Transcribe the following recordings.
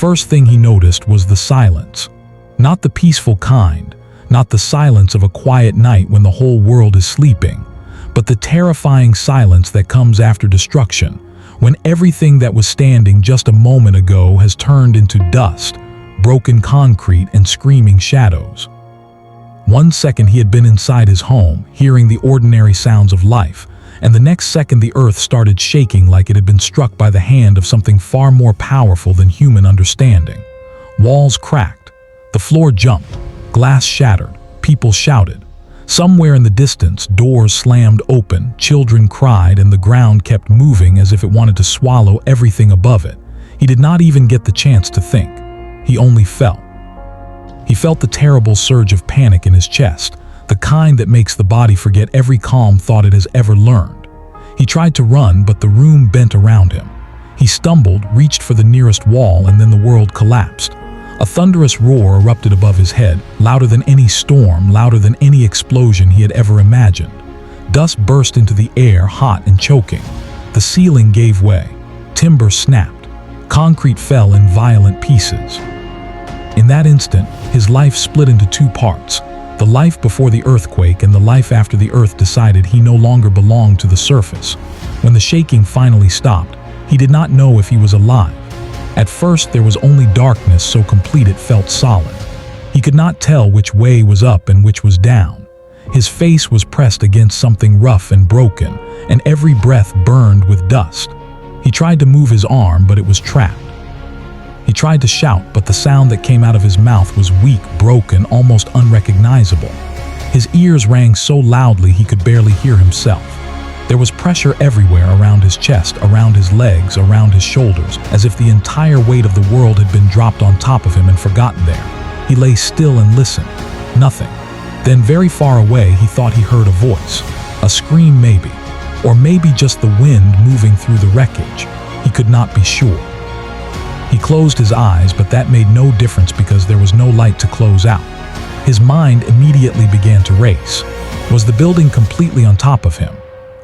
first thing he noticed was the silence. Not the peaceful kind, not the silence of a quiet night when the whole world is sleeping, but the terrifying silence that comes after destruction, when everything that was standing just a moment ago has turned into dust, broken concrete, and screaming shadows. 1 second he had been inside his home, hearing the ordinary sounds of life, and the next second the earth started shaking like it had been struck by the hand of something far more powerful than human understanding. Walls cracked, the floor jumped, glass shattered, people shouted. Somewhere in the distance, doors slammed open, children cried, and the ground kept moving as if it wanted to swallow everything above it. He did not even get the chance to think. He only felt. He felt the terrible surge of panic in his chest, the kind that makes the body forget every calm thought it has ever learned. He tried to run, but the room bent around him. He stumbled, reached for the nearest wall, and then the world collapsed. A thunderous roar erupted above his head, louder than any storm, louder than any explosion he had ever imagined. Dust burst into the air, hot and choking. The ceiling gave way. Timber snapped. Concrete fell in violent pieces. In that instant, his life split into two parts. The life before the earthquake and the life after the earth decided he no longer belonged to the surface. When the shaking finally stopped, he did not know if he was alive. At first, there was only darkness so complete it felt solid. He could not tell which way was up and which was down. His face was pressed against something rough and broken, and every breath burned with dust. He tried to move his arm, but it was trapped. He tried to shout, but the sound that came out of his mouth was weak, broken, almost unrecognizable. His ears rang so loudly he could barely hear himself. There was pressure everywhere, around his chest, around his legs, around his shoulders, as if the entire weight of the world had been dropped on top of him and forgotten there. He lay still and listened. Nothing. Then very far away he thought he heard a voice. A scream maybe. Or maybe just the wind moving through the wreckage. He could not be sure. He closed his eyes, but that made no difference because there was no light to close out. His mind immediately began to race. Was the building completely on top of him?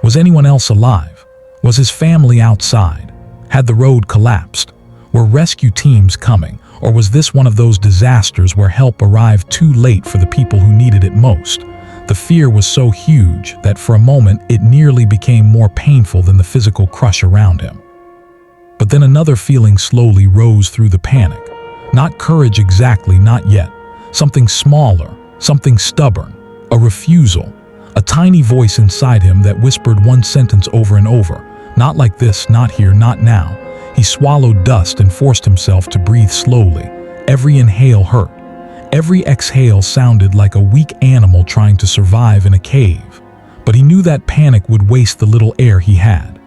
Was anyone else alive? Was his family outside? Had the road collapsed? Were rescue teams coming? Or was this one of those disasters where help arrived too late for the people who needed it most? The fear was so huge that for a moment it nearly became more painful than the physical crush around him. But then another feeling slowly rose through the panic. Not courage exactly, not yet. Something smaller, something stubborn, a refusal. A tiny voice inside him that whispered one sentence over and over. Not like this, not here, not now. He swallowed dust and forced himself to breathe slowly. Every inhale hurt. Every exhale sounded like a weak animal trying to survive in a cave. But he knew that panic would waste the little air he had.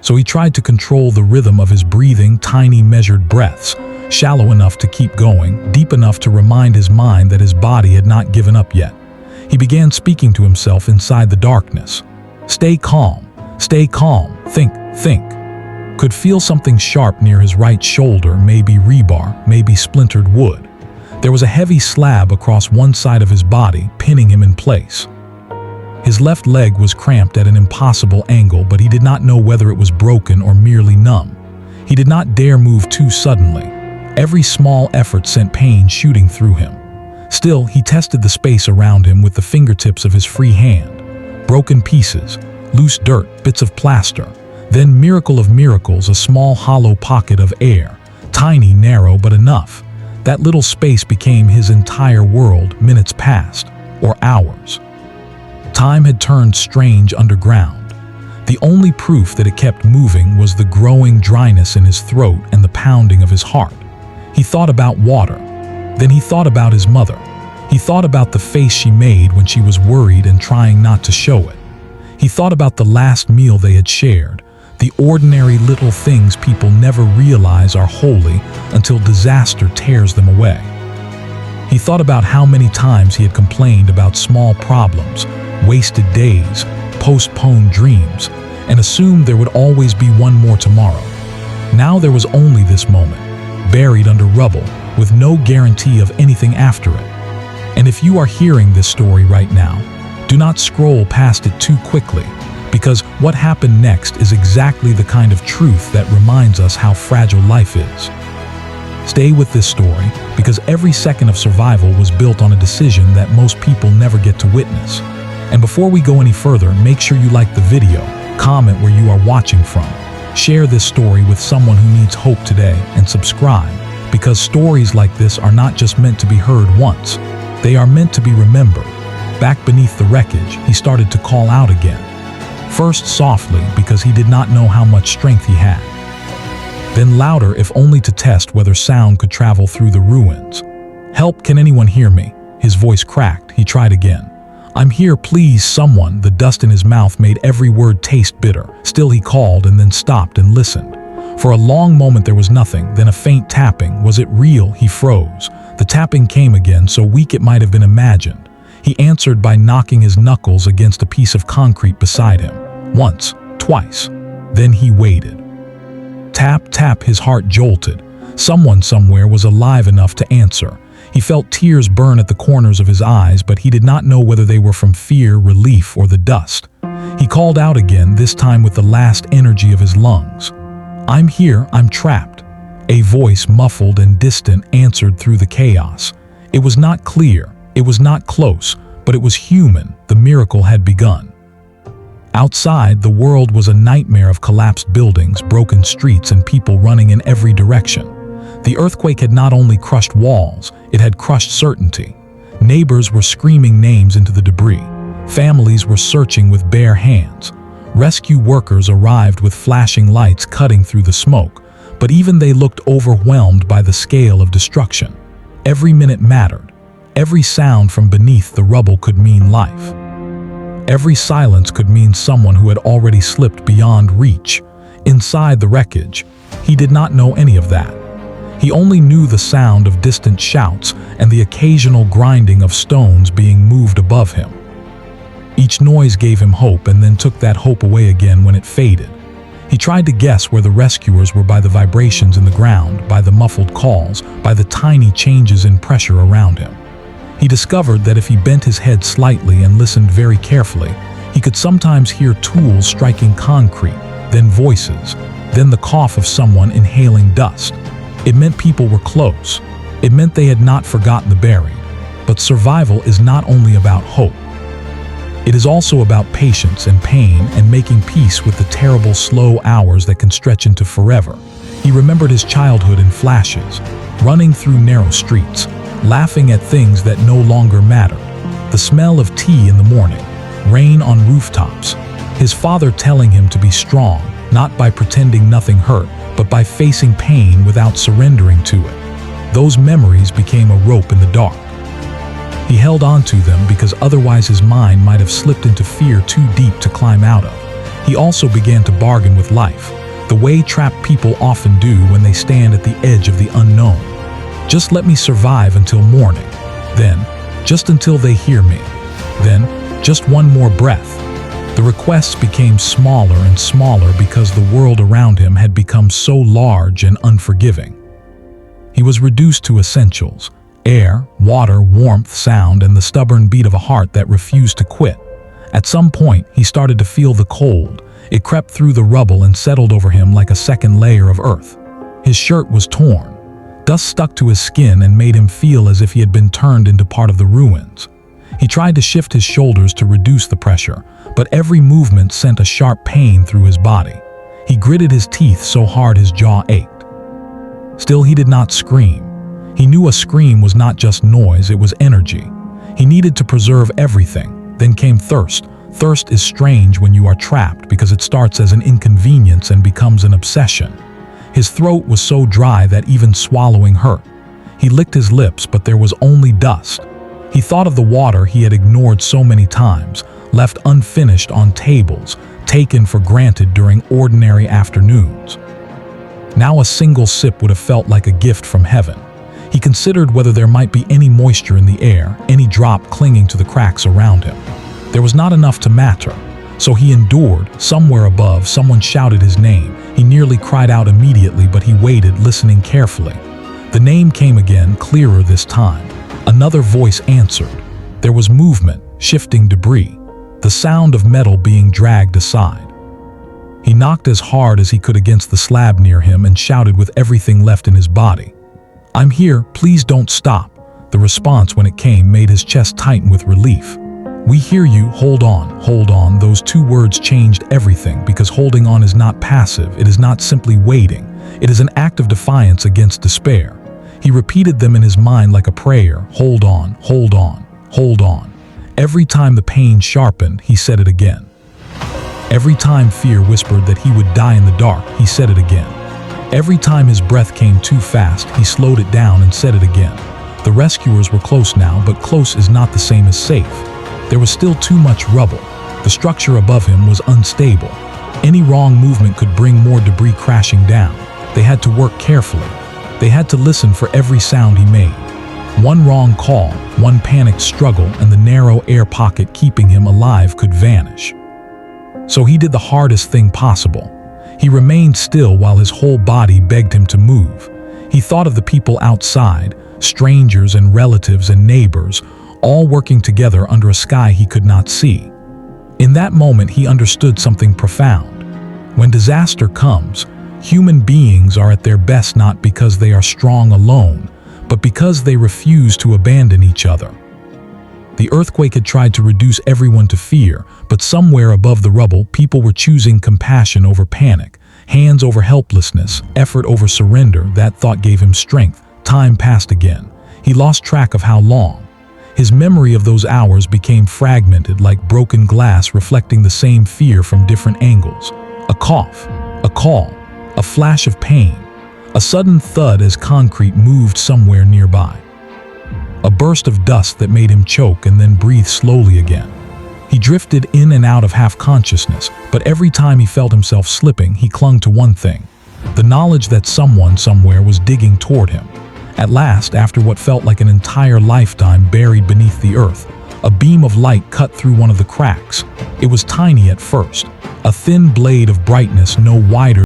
So he tried to control the rhythm of his breathing, tiny measured breaths, shallow enough to keep going, deep enough to remind his mind that his body had not given up yet. He began speaking to himself inside the darkness. Stay calm, think. Could feel something sharp near his right shoulder, maybe rebar, maybe splintered wood. There was a heavy slab across one side of his body, pinning him in place. His left leg was cramped at an impossible angle, but he did not know whether it was broken or merely numb. He did not dare move too suddenly. Every small effort sent pain shooting through him. Still, he tested the space around him with the fingertips of his free hand. Broken pieces, loose dirt, bits of plaster. Then, miracle of miracles, a small hollow pocket of air. Tiny, narrow, but enough. That little space became his entire world. Minutes passed, or hours. Time had turned strange underground. The only proof that it kept moving was the growing dryness in his throat and the pounding of his heart. He thought about water. Then he thought about his mother. He thought about the face she made when she was worried and trying not to show it. He thought about the last meal they had shared, the ordinary little things people never realize are holy until disaster tears them away. He thought about how many times he had complained about small problems, wasted days, postponed dreams, and assumed there would always be one more tomorrow. Now there was only this moment, buried under rubble, with no guarantee of anything after it. And if you are hearing this story right now, do not scroll past it too quickly, because what happened next is exactly the kind of truth that reminds us how fragile life is. Stay with this story, because every second of survival was built on a decision that most people never get to witness. And before we go any further, make sure you like the video, comment where you are watching from, share this story with someone who needs hope today, and subscribe, because stories like this are not just meant to be heard once, they are meant to be remembered. Back beneath the wreckage, he started to call out again. First softly, because he did not know how much strength he had. Then louder, if only to test whether sound could travel through the ruins. "Help, can anyone hear me?" His voice cracked. He tried again. "I'm here, please, someone." The dust in his mouth made every word taste bitter. Still he called and then stopped and listened. For a long moment there was nothing, then a faint tapping. Was it real? He froze. The tapping came again, so weak it might have been imagined. He answered by knocking his knuckles against a piece of concrete beside him. Once, twice. Then he waited. Tap, tap, his heart jolted. Someone somewhere was alive enough to answer. He felt tears burn at the corners of his eyes, but he did not know whether they were from fear, relief, or the dust. He called out again, this time with the last energy of his lungs. "I'm here, I'm trapped." A voice, muffled and distant, answered through the chaos. It was not clear, it was not close, but it was human. The miracle had begun. Outside, the world was a nightmare of collapsed buildings, broken streets, and people running in every direction. The earthquake had not only crushed walls, it had crushed certainty. Neighbors were screaming names into the debris. Families were searching with bare hands. Rescue workers arrived with flashing lights cutting through the smoke, but even they looked overwhelmed by the scale of destruction. Every minute mattered. Every sound from beneath the rubble could mean life. Every silence could mean someone who had already slipped beyond reach. Inside the wreckage, he did not know any of that. He only knew the sound of distant shouts and the occasional grinding of stones being moved above him. Each noise gave him hope and then took that hope away again when it faded. He tried to guess where the rescuers were by the vibrations in the ground, by the muffled calls, by the tiny changes in pressure around him. He discovered that if he bent his head slightly and listened very carefully, he could sometimes hear tools striking concrete, then voices, then the cough of someone inhaling dust. It meant people were close. It meant they had not forgotten the buried. But survival is not only about hope. It is also about patience and pain and making peace with the terrible, slow hours that can stretch into forever. He remembered his childhood in flashes, running through narrow streets, laughing at things that no longer mattered. The smell of tea in the morning, rain on rooftops, his father telling him to be strong, not by pretending nothing hurt, but by facing pain without surrendering to it. Those memories became a rope in the dark. He held on to them because otherwise his mind might have slipped into fear too deep to climb out of. He also began to bargain with life, the way trapped people often do when they stand at the edge of the unknown. Just let me survive until morning. Then, just until they hear me. Then, just one more breath. The requests became smaller and smaller because the world around him had become so large and unforgiving. He was reduced to essentials: air, water, warmth, sound, and the stubborn beat of a heart that refused to quit. At some point, he started to feel the cold. It crept through the rubble and settled over him like a second layer of earth. His shirt was torn. Dust stuck to his skin and made him feel as if he had been turned into part of the ruins. He tried to shift his shoulders to reduce the pressure, but every movement sent a sharp pain through his body. He gritted his teeth so hard his jaw ached. Still, he did not scream. He knew a scream was not just noise, it was energy. He needed to preserve everything. Then came thirst. Thirst is strange when you are trapped because it starts as an inconvenience and becomes an obsession. His throat was so dry that even swallowing hurt. He licked his lips, but there was only dust. He thought of the water he had ignored so many times, left unfinished on tables, taken for granted during ordinary afternoons. Now a single sip would have felt like a gift from heaven. He considered whether there might be any moisture in the air, any drop clinging to the cracks around him. There was not enough to matter. So he endured. Somewhere above, someone shouted his name. He nearly cried out immediately, but he waited, listening carefully. The name came again, clearer this time. Another voice answered. There was movement, shifting debris, the sound of metal being dragged aside. He knocked as hard as he could against the slab near him and shouted with everything left in his body. "I'm here, please don't stop." The response when it came made his chest tighten with relief. "We hear you, hold on, hold on." Those two words changed everything, because holding on is not passive, it is not simply waiting. It is an act of defiance against despair. He repeated them in his mind like a prayer. Hold on, hold on, hold on. Every time the pain sharpened, he said it again. Every time fear whispered that he would die in the dark, he said it again. Every time his breath came too fast, he slowed it down and said it again. The rescuers were close now, but close is not the same as safe. There was still too much rubble. The structure above him was unstable. Any wrong movement could bring more debris crashing down. They had to work carefully. They had to listen for every sound he made. One wrong call, one panicked struggle, and the narrow air pocket keeping him alive could vanish. So he did the hardest thing possible. He remained still while his whole body begged him to move. He thought of the people outside, strangers and relatives and neighbors, all working together under a sky he could not see. In that moment, he understood something profound. When disaster comes, human beings are at their best not because they are strong alone, but because they refuse to abandon each other. The earthquake had tried to reduce everyone to fear, but somewhere above the rubble, people were choosing compassion over panic, hands over helplessness, effort over surrender. That thought gave him strength. Time passed again. He lost track of how long. His memory of those hours became fragmented like broken glass reflecting the same fear from different angles. A cough, a call, a flash of pain, a sudden thud as concrete moved somewhere nearby. A burst of dust that made him choke and then breathe slowly again. He drifted in and out of half-consciousness, but every time he felt himself slipping, he clung to one thing: the knowledge that someone somewhere was digging toward him. At last, after what felt like an entire lifetime buried beneath the earth, a beam of light cut through one of the cracks. It was tiny at first, a thin blade of brightness no wider.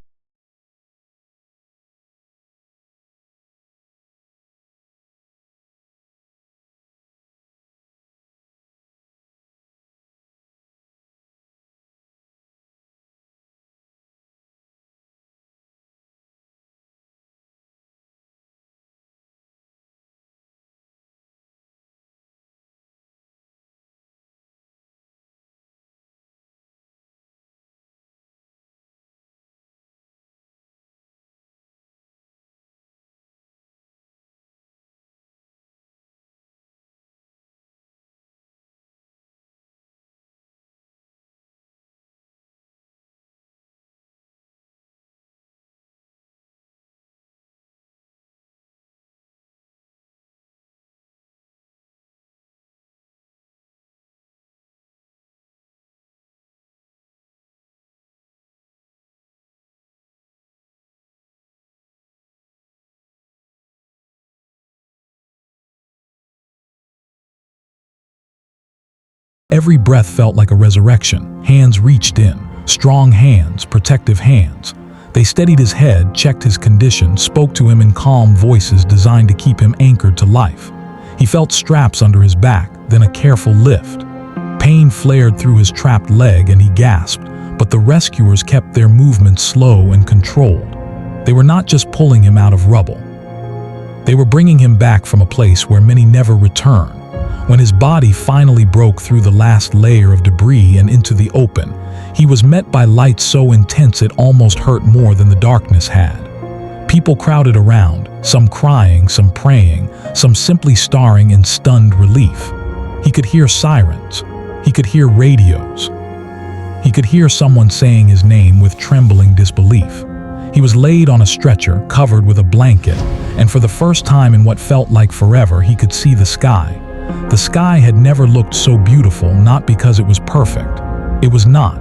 Every breath felt like a resurrection. Hands reached in, strong hands, protective hands. They steadied his head, checked his condition, spoke to him in calm voices designed to keep him anchored to life. He felt straps under his back, then a careful lift. Pain flared through his trapped leg and he gasped, but the rescuers kept their movements slow and controlled. They were not just pulling him out of rubble. They were bringing him back from a place where many never return. When his body finally broke through the last layer of debris and into the open, he was met by light so intense it almost hurt more than the darkness had. People crowded around, some crying, some praying, some simply staring in stunned relief. He could hear sirens. He could hear radios. He could hear someone saying his name with trembling disbelief. He was laid on a stretcher, covered with a blanket, and for the first time in what felt like forever, he could see the sky. The sky had never looked so beautiful, not because it was perfect. It was not.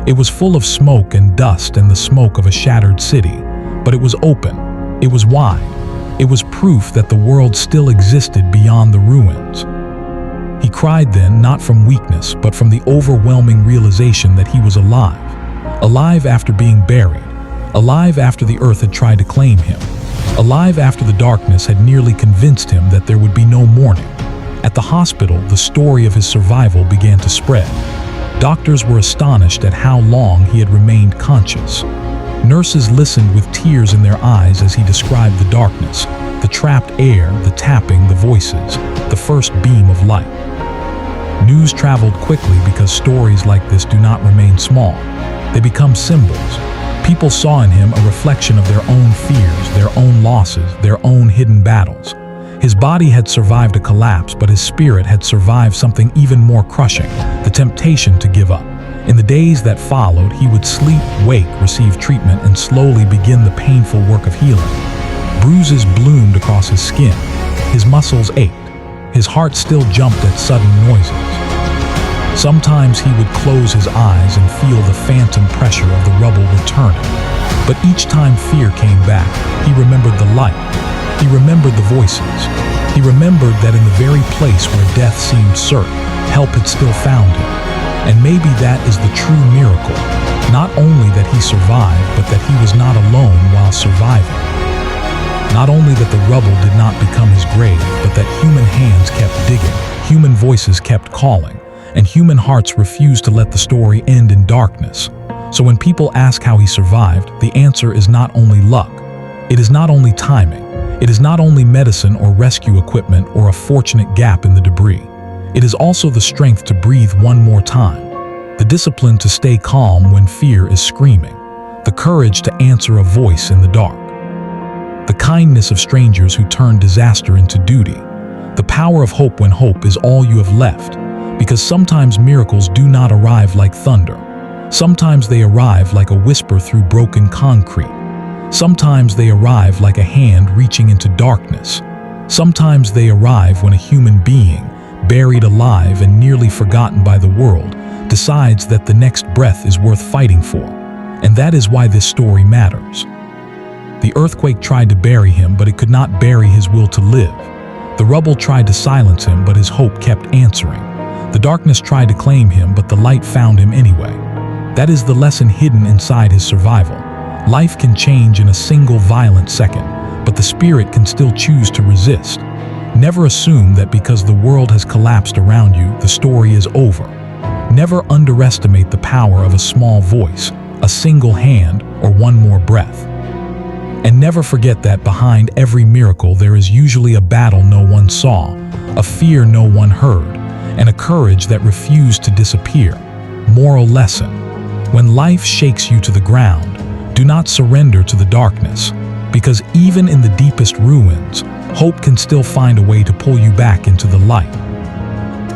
It was full of smoke and dust and the smoke of a shattered city. But it was open. It was wide. It was proof that the world still existed beyond the ruins. He cried then, not from weakness, but from the overwhelming realization that he was alive. Alive after being buried. Alive after the earth had tried to claim him. Alive after the darkness had nearly convinced him that there would be no morning. At the hospital, the story of his survival began to spread. Doctors were astonished at how long he had remained conscious. Nurses listened with tears in their eyes as he described the darkness, the trapped air, the tapping, the voices, the first beam of light. News traveled quickly because stories like this do not remain small. They become symbols. People saw in him a reflection of their own fears, their own losses, their own hidden battles. His body had survived a collapse, but his spirit had survived something even more crushing, the temptation to give up. In the days that followed, he would sleep, wake, receive treatment, and slowly begin the painful work of healing. Bruises bloomed across his skin. His muscles ached. His heart still jumped at sudden noises. Sometimes he would close his eyes and feel the phantom pressure of the rubble returning. But each time fear came back, he remembered the light. He remembered the voices. He remembered that in the very place where death seemed certain, help had still found him. And maybe that is the true miracle. Not only that he survived, but that he was not alone while surviving. Not only that the rubble did not become his grave, but that human hands kept digging, human voices kept calling, and human hearts refused to let the story end in darkness. So when people ask how he survived, the answer is not only luck. It is not only timing. It is not only medicine or rescue equipment or a fortunate gap in the debris. It is also the strength to breathe one more time, the discipline to stay calm when fear is screaming, the courage to answer a voice in the dark, the kindness of strangers who turn disaster into duty, the power of hope when hope is all you have left, because sometimes miracles do not arrive like thunder. Sometimes they arrive like a whisper through broken concrete. Sometimes they arrive like a hand reaching into darkness. Sometimes they arrive when a human being, buried alive and nearly forgotten by the world, decides that the next breath is worth fighting for. And that is why this story matters. The earthquake tried to bury him, but it could not bury his will to live. The rubble tried to silence him, but his hope kept answering. The darkness tried to claim him, but the light found him anyway. That is the lesson hidden inside his survival. Life can change in a single violent second, but the spirit can still choose to resist. Never assume that because the world has collapsed around you, the story is over. Never underestimate the power of a small voice, a single hand, or one more breath. And never forget that behind every miracle there is usually a battle no one saw, a fear no one heard, and a courage that refused to disappear. Moral lesson: when life shakes you to the ground, do not surrender to the darkness, because even in the deepest ruins, hope can still find a way to pull you back into the light.